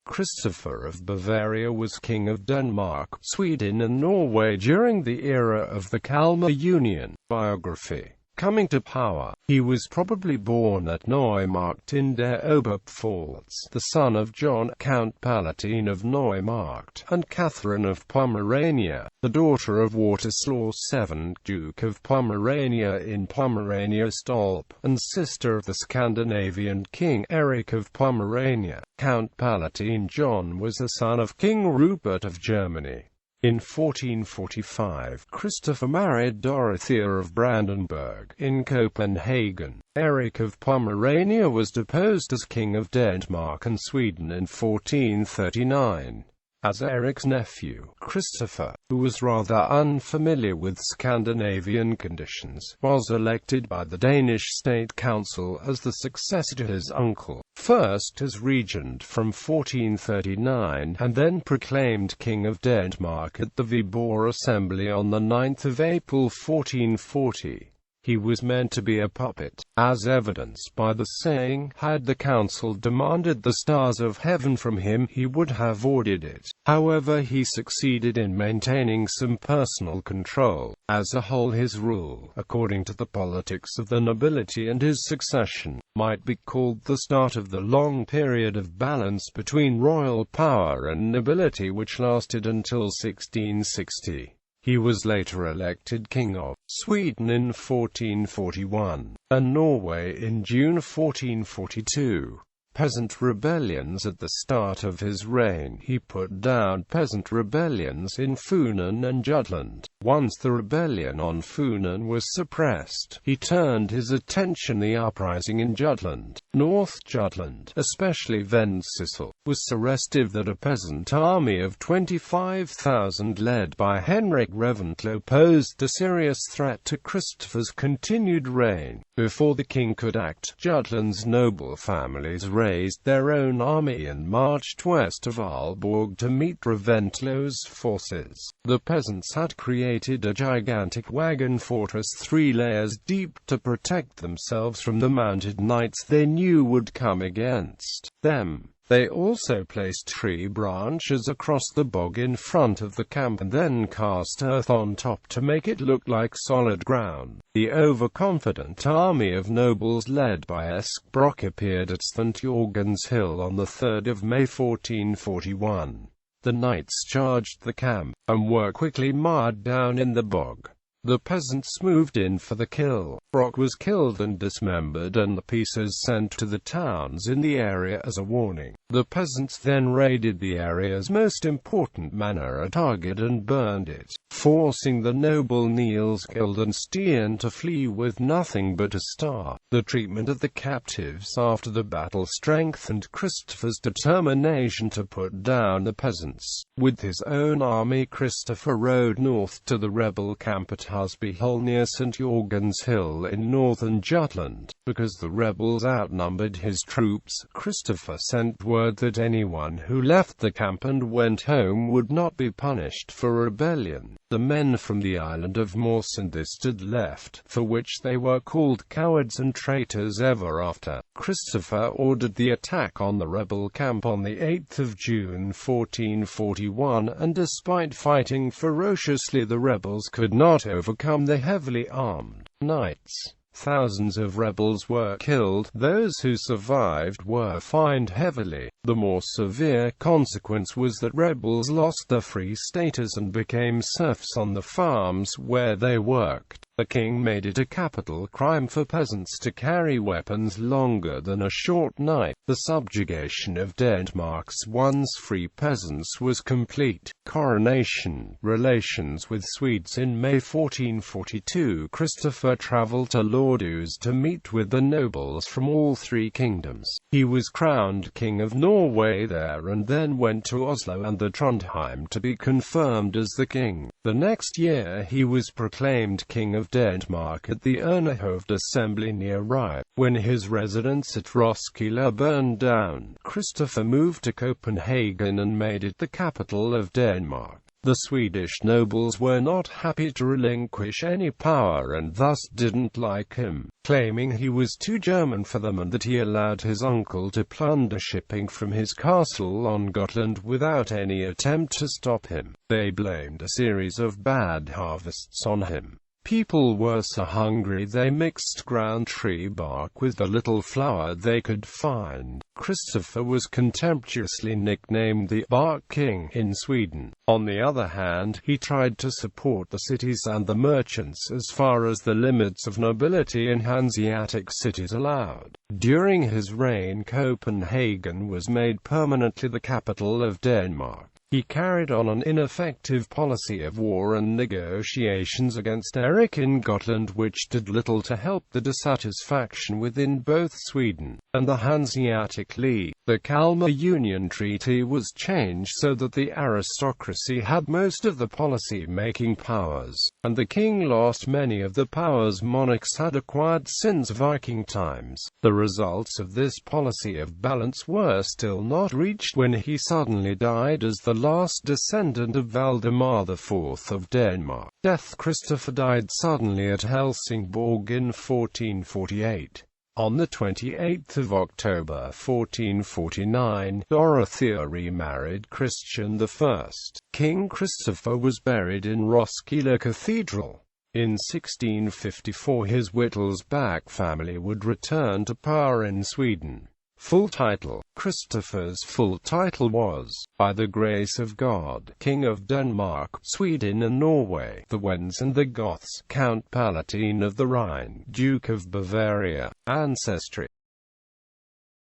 Christopher of Bavaria was king of Denmark, Sweden and Norway during the era of the Kalmar Union. Biography. Coming to power, he was probably born at Neumarkt in der Oberpfalz, the son of John, Count Palatine of Neumarkt, and Catherine of Pomerania, the daughter of Wartislaw VII, Duke of Pomerania in Pomerania-Stolp, and sister of the Scandinavian king Eric of Pomerania. Count Palatine John was the son of King Rupert of Germany. In 1445, Christopher married Dorothea of Brandenburg, in Copenhagen. Eric of Pomerania was deposed as King of Denmark and Sweden in 1439. As Eric's nephew, Christopher, who was rather unfamiliar with Scandinavian conditions, was elected by the Danish State Council as the successor to his uncle, first as regent from 1439, and then proclaimed King of Denmark at the Viborg Assembly on 9 April 1440. He was meant to be a puppet, as evidenced by the saying, had the council demanded the stars of heaven from him, he would have ordered it. However, he succeeded in maintaining some personal control. As a whole, his rule, according to the politics of the nobility and his succession, might be called the start of the long period of balance between royal power and nobility which lasted until 1660. He was later elected King of Sweden in 1441, and Norway in June 1442. Peasant rebellions. At the start of his reign, he put down peasant rebellions in Funen and Jutland. Once the rebellion on Funen was suppressed, he turned his attention to the uprising in Jutland. North Jutland, especially Vendsyssel, was so restive that a peasant army of 25,000 led by Henrik Reventlow posed a serious threat to Christopher's continued reign. Before the king could act, Jutland's noble families raised their own army and marched west of Aalborg to meet Reventlow's forces. The peasants had created a gigantic wagon fortress 3 layers deep to protect themselves from the mounted knights they knew would come against them. They also placed tree branches across the bog in front of the camp and then cast earth on top to make it look like solid ground. The overconfident army of nobles led by Esbrock appeared at St. Jorgen's Hill on 3 May 1441. The knights charged the camp, and were quickly mowed down in the bog. The peasants moved in for the kill. Brock was killed and dismembered and the pieces sent to the towns in the area as a warning. The peasants then raided the area's most important manor at Target and burned it, forcing the noble Niels Guildenstern to flee with nothing but a star. The treatment of the captives after the battle strengthened Christopher's determination to put down the peasants. With his own army, Christopher rode north to the rebel camp at Husbyhole near St. Jorgen's Hill in northern Jutland. Because the rebels outnumbered his troops, Christopher sent word that anyone who left the camp and went home would not be punished for rebellion. The men from the island of Morsundistad left, for which they were called cowards and traitors ever after. Christopher ordered the attack on the rebel camp on 8 June 1441, and despite fighting ferociously, the rebels could not overcome the heavily armed knights. Thousands of rebels were killed. Those who survived were fined heavily. The more severe consequence was that rebels lost their free status and became serfs on the farms where they worked. The king made it a capital crime for peasants to carry weapons longer than a short knife. The subjugation of Denmark's once free peasants was complete. Coronation. Relations with Swedes. In May 1442, Christopher travelled to Lordos to meet with the nobles from all 3 kingdoms. He was crowned King of Norway there and then went to Oslo and the Trondheim to be confirmed as the king. The next year he was proclaimed King of Denmark at the Ørnehoved Assembly near Rye. When his residence at Roskilde burned down, Christopher moved to Copenhagen and made it the capital of Denmark. The Swedish nobles were not happy to relinquish any power and thus didn't like him, claiming he was too German for them and that he allowed his uncle to plunder shipping from his castle on Gotland without any attempt to stop him. They blamed a series of bad harvests on him. People were so hungry they mixed ground tree bark with the little flour they could find. Christopher was contemptuously nicknamed the Bark King in Sweden. On the other hand, he tried to support the cities and the merchants as far as the limits of nobility in Hanseatic cities allowed. During his reign, Copenhagen was made permanently the capital of Denmark. He carried on an ineffective policy of war and negotiations against Erik in Gotland, which did little to help the dissatisfaction within both Sweden and the Hanseatic League. The Kalmar Union Treaty was changed so that the aristocracy had most of the policy-making powers, and the king lost many of the powers monarchs had acquired since Viking times. The results of this policy of balance were still not reached when he suddenly died as the last descendant of Valdemar IV of Denmark. Death. Christopher died suddenly at Helsingborg in 1448. On the 28th of October 1449, Dorothea remarried Christian I. King Christopher was buried in Roskilde Cathedral. In 1654 his Wittelsbach family would return to power in Sweden. Full title. Christopher's full title was, by the grace of God, King of Denmark, Sweden and Norway, the Wends and the Goths, Count Palatine of the Rhine, Duke of Bavaria. Ancestry.